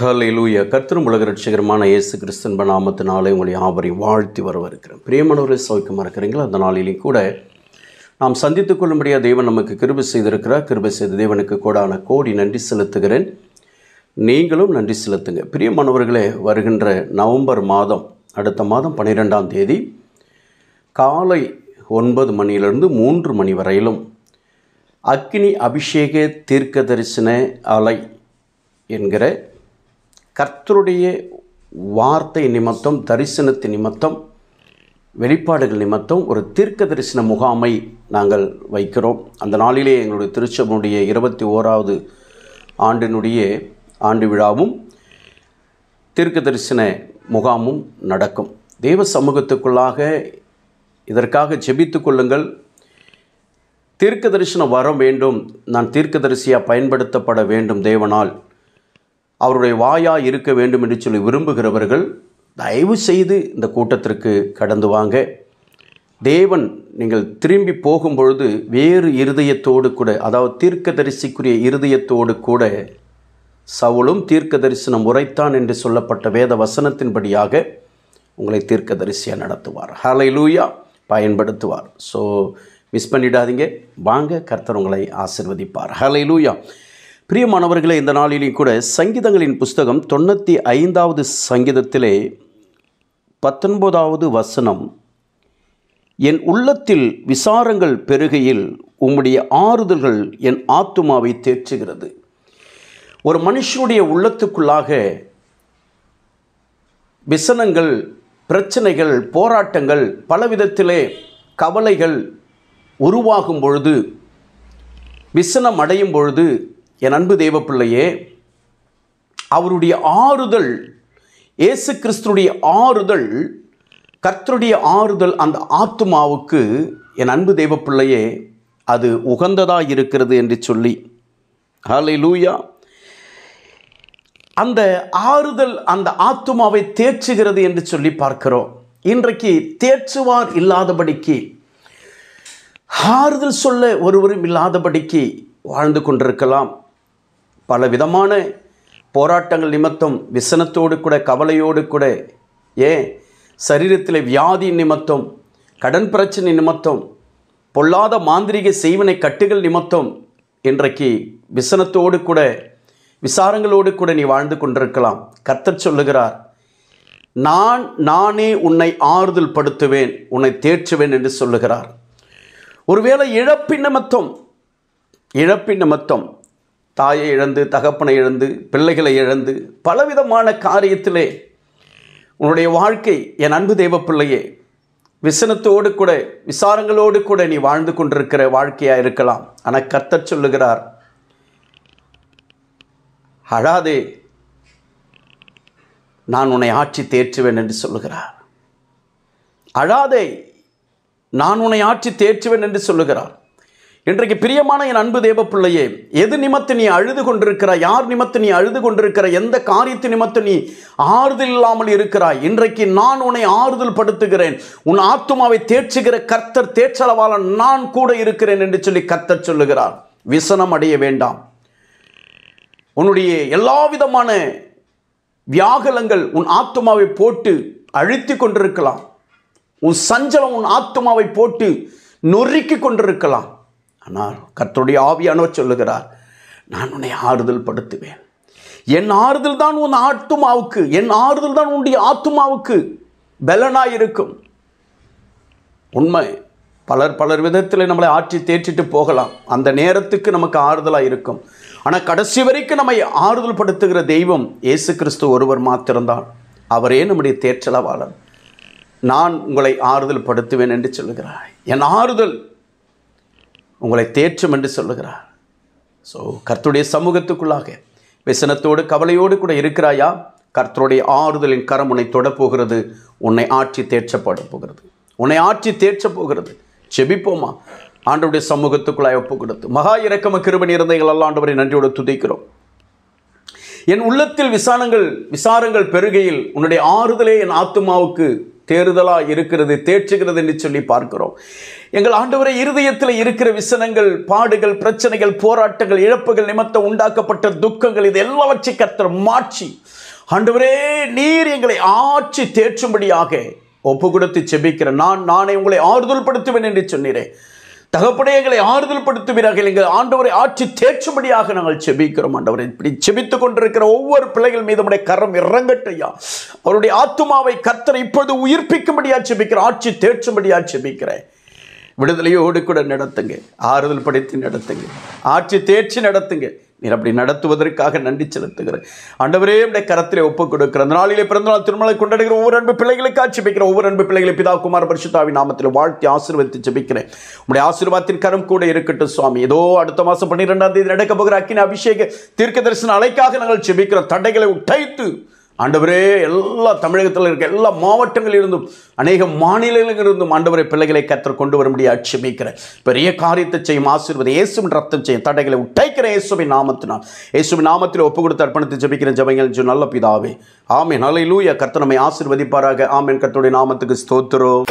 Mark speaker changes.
Speaker 1: ஹல்லேலூயா. கர்த்தரும் உலக ரட்சகருமான இயேசு கிறிஸ்துவின் நாமத்தினாலே உங்களை யாவரையும் வாழ்த்தி வரவேற்கிறேன். பிரியமானவர்களே, சௌக்கியமாக இருக்கிறீங்களா? அந்த நாளிலேயும் கூட நாம் சந்தித்துக் கொள்ளும்படியாக தேவன் நமக்கு கிருபை செய்திருக்கிறார். கிருபை செய்த தேவனுக்கு கோடான கோடி நன்றி செலுத்துகிறேன். நீங்களும் நன்றி செலுத்துங்க. பிரியமானவர்களே, வருகின்ற நவம்பர் மாதம், அடுத்த மாதம் 12ஆம் தேதி காலை 9 மணியிலிருந்து 3 மணி வரையிலும் அக்கினி அபிஷேக தீர்க்க தரிசன அலை என்கிற கர்த்தருடைய வார்த்தை நிமித்தம், தரிசனத்தின் நிமித்தம், வெளிப்பாடுகள் நிமித்தம் ஒரு தீர்க்க தரிசன முகாமை நாங்கள் வைக்கிறோம். அந்த நாளிலே எங்களுடைய திருச்சபையுடைய 21வது ஆண்டினுடைய ஆண்டு விழாவும் தீர்க்க தரிசன முகாமும் நடக்கும். தேவ சமூகத்துக்குள்ளாக இதற்காக ஜெபித்து கொள்ளுங்கள். தீர்க்க தரிசனம் வர வேண்டும், நான் தீர்க்கதரிசியாக பயன்படுத்தப்பட வேண்டும், தேவனால் அவருடைய வாயாக இருக்க வேண்டும் என்று சொல்லி விரும்புகிறவர்கள் தயவு செய்து இந்த கூட்டத்திற்கு கடந்து வாங்க. தேவன் நீங்கள் திரும்பி போகும்பொழுது வேறு இருதயத்தோடு கூட, அதாவது தீர்க்கதரிசிக்குரிய இருதயத்தோடு கூட, சவுலும் தீர்க்க தரிசனம் உரைத்தான் என்று சொல்லப்பட்ட வேத வசனத்தின்படியாக உங்களை தீர்க்கதரிசியாக நடத்துவார். ஹல்லேலூயா, பயன்படுத்துவார். ஸோ மிஸ் பண்ணிடாதீங்க. வாங்க, கர்த்தர் உங்களை ஆசீர்வதிப்பார். ஹல்லேலூயா. பிரியமானவர்களே, இந்த நாளிலேயும் கூட சங்கீதங்களின் புஸ்தகம் 95வது சங்கீதத்திலே 19வது வசனம், என் உள்ளத்தில் விசாரங்கள் பெருகையில் உம்முடைய ஆறுதல்கள் என் ஆத்துமாவை தேற்றுகிறது. ஒரு மனுஷனுடைய உள்ளத்துக்குள்ளாக விசனங்கள், பிரச்சனைகள், போராட்டங்கள், பலவிதத்திலே கவலைகள் உருவாகும் பொழுது, விசனம் அடையும் பொழுது, என் அன்பு தேவ பிள்ளையே, அவருடைய ஆறுதல், இயேசு கிறிஸ்துடைய ஆறுதல், கர்த்தருடைய ஆறுதல் அந்த ஆத்துமாவுக்கு, என் அன்பு தேவ பிள்ளையே, அது உகந்ததாக இருக்கிறது என்று சொல்லி, ஹல்லேலூயா, அந்த ஆறுதல் அந்த ஆத்துமாவை தேற்றுகிறது என்று சொல்லி பார்க்கிறோம். இன்றைக்கு தேற்றுவார் இல்லாதபடிக்கு, ஆறுதல் சொல்ல ஒருவரும் இல்லாதபடிக்கு வாழ்ந்து கொண்டிருக்கலாம். பல விதமான போராட்டங்கள் நிமித்தம், விசனத்தோடு கூட, கவலையோடு கூட, சரீரத்தில் வியாதி நிமித்தம், கடன் பிரச்சனை நிமித்தம், பொல்லாத மாந்திரிக செய்வினை கட்டுகள் நிமித்தம் இன்றைக்கு விசனத்தோடு கூட, விசாரங்களோடு கூட நீ வாழ்ந்து கொண்டிருக்கலாம். கர்த்தர் சொல்லுகிறார், நானே உன்னை ஆறுதல் படுத்துவேன், உன்னை தேற்றுவேன் என்று சொல்லுகிறார். ஒருவேளை இழப்பின் நிமித்தம் தாயை இழந்து, தகப்பனை இழந்து, பிள்ளைகளை இழந்து, பலவிதமான காரியத்திலே உன்னுடைய வாழ்க்கை, என் அன்பு தேவ பிள்ளையே, விசனத்தோடு கூட, விசாரங்களோடு கூட நீ வாழ்ந்து கொண்டிருக்கிற வாழ்க்கையாக இருக்கலாம். ஆனால் கர்த்தர் சொல்லுகிறார், அழாதே, நான் உன்னை ஆட்சி தேற்றுவேன் என்று சொல்லுகிறார். அழாதே, நான் உன்னை ஆட்சி தேற்றுவேன் என்று சொல்லுகிறார். இன்றைக்கு பிரியமான என் அன்பு தேவ பிள்ளையே, எது நிமித்தம் நீ அழுது கொண்டிருக்கிறாய், யார் நிமித்தம் நீ அழுது கொண்டிருக்கிறாய், எந்த காரியத்து நிமித்தம் நீ ஆறுதல் இல்லாமல் இருக்கிறாய், இன்றைக்கு நான் உன்னை ஆறுதல் படுத்துகிறேன். உன் ஆத்துமாவை தேற்றுகிற கர்த்தர், தேற்றளவாளன் நான் கூட இருக்கிறேன் என்று சொல்லி கர்த்தர் சொல்லுகிறார். விசனம் அடைய வேண்டாம். உன்னுடைய எல்லா விதமான வியாகுலங்கள் உன் ஆத்துமாவை போட்டு அழுத்தி கொண்டிருக்கலாம். உன் சஞ்சலம் உன் ஆத்துமாவை போட்டு நொறுக்கி கொண்டிருக்கலாம். ஆனால் கர்த்தருடைய ஆவியானவர் சொல்லுகிறார், நான் உன்னை ஆறுதல் படுத்துவேன். என் ஆறுதல் தான் உன் ஆத்துமாவுக்கு, என் ஆறுதல் தான் உன்னுடைய ஆத்துமாவுக்கு பலனாயிருக்கும். உண்மை, பலர் விதத்தில் நம்மளை ஆட்சி தேற்றிட்டு போகலாம். அந்த நேரத்துக்கு நமக்கு ஆறுதலாக இருக்கும். ஆனால் கடைசி வரைக்கும் நம்மை ஆறுதல் படுத்துகிற தெய்வம் இயேசு கிறிஸ்து ஒருவர் மாத்திரம்தான். அவரே நம்முடைய தேற்றளவாளன். நான் உங்களை ஆறுதல் படுத்துவேன் என்று சொல்லுகிறார். என் ஆறுதல் உங்களை தேற்றும் என்று சொல்லுகிறார். ஸோ கர்த்தருடைய சமூகத்துக்குள்ளாக விசனத்தோடு, கவலையோடு கூட இருக்கிறாயா? கர்த்தருடைய ஆறுதலின் கரம் உன்னை தொடப்போகிறது. உன்னை ஆட்சி தேற்றப்பட போகிறது. உன்னை ஆட்சி தேற்றப் போகிறது. செபிப்போமா? ஆண்டவருடைய சமூகத்துக்குள்ளாக ஒப்பு கொடுத்து, மகா இரக்கம கிருபை நிறைந்தவர்கள் எல்லாம் ஆண்டவரை நன்றியோடு துதிக்கிறோம். என் உள்ளத்தில் விசாரங்கள் பெருகையில் உன்னுடைய ஆறுதலே என் ஆத்துமாவுக்கு தேறுதலாக இருக்கிறது, தேற்றுகிறது என்று சொல்லி பார்க்கிறோம். எங்கள் ஆண்டவரே, இருதயத்தில் இருக்கிற விசனங்கள், பாடுகள், பிரச்சனைகள், போராட்டங்கள், இழப்புகள் நிமித்தம் உண்டாக்கப்பட்ட துக்கங்கள், இது எல்லாவற்றை கர்த்தர் மாற்றி ஆண்டவரே நீர் எங்களை ஆற்றி தேற்றும்படியாக ஒப்பு கொடுத்து செபிக்கிற நானே உங்களை ஆறுதல் படுத்துவேன் என்று சொன்னீரே. தகப்பனே, எங்களை ஆறுதல் படுத்துவீராக, எங்கள் ஆண்டவரை ஆற்றி தேற்றும்படியாக நாங்கள் செபிக்கிறோம். ஆண்டவரை, இப்படி செபித்துக் கொண்டிருக்கிற ஒவ்வொரு பிள்ளைகள் மீது உடைய கரம் இறங்கட்டையா. அவருடைய ஆத்துமாவை கர்த்தர் இப்பொழுது உயிர்ப்பிக்கும்படியா செபிக்கிறேன், ஆட்சி தேற்றும்படியா செபிக்கிறேன். விடுதலையோடு கூட நடத்துங்க, ஆறுதல் படுத்தி நடத்துங்க, ஆட்சி தேர்ச்சி நடத்துங்க. நீர் அப்படி நடத்துவதற்காக நன்றி செலுத்துகிறேன். ஆண்டவரே, உடைய கரத்திலே ஒப்புக் கொடுக்கிற அந்த நாளிலே பிறந்தநாள் திருமலை கொண்டாடுகிற ஒவ்வொரு அன்பு பிள்ளைகளுக்காக ஜெபிக்கிறேன். ஒவ்வொரு அன்பு பிள்ளைகளை பிதா குமார பரிசுத்தாவின் நாமத்தில் வாழ்த்தி ஆசீர்வதித்து ஜெபிக்கிறேன். உடைய ஆசீர்வாதத்தின் கரம் கூட இருக்கட்டும் சுவாமி. ஏதோ அடுத்த மாதம் 12ஆம் தேதி நடக்க போகிற அக்கினி அபிஷேக தீர்க்க தரிசன அலைக்காக நாங்கள் ஜெபிக்கிறோம். தடைகளை உடைத்து ஆண்டவரே, எல்லா தமிழகத்தில் இருக்க எல்லா மாவட்டங்களில் இருந்தும் அநேக மாநிலங்களில் இருந்தும் ஆண்டவரே பிள்ளைகளை கர்த்தர் கொண்டு வரும்படியாக ஜெபிக்கிறேன். பெரிய காரியத்தை செய்யும் ஆசீர்வாதம் இயேசுவின் ரத்தம் செய்யும் தடைகளை உடைக்கிற இயேசுவின் நாமத்தினால், இயேசுவின் நாமத்தில் ஒப்பு கொடுத்து அர்ப்பணித்து ஜெபிக்கிற ஜெபங்கள் நல்ல பிதாவே, ஆமென். ஹல்லேலூயா. கர்த்தர் நம்மை ஆசீர்வதிப்பாராக. ஆமென். கர்த்தருடைய நாமத்துக்கு ஸ்தோத்திரம்.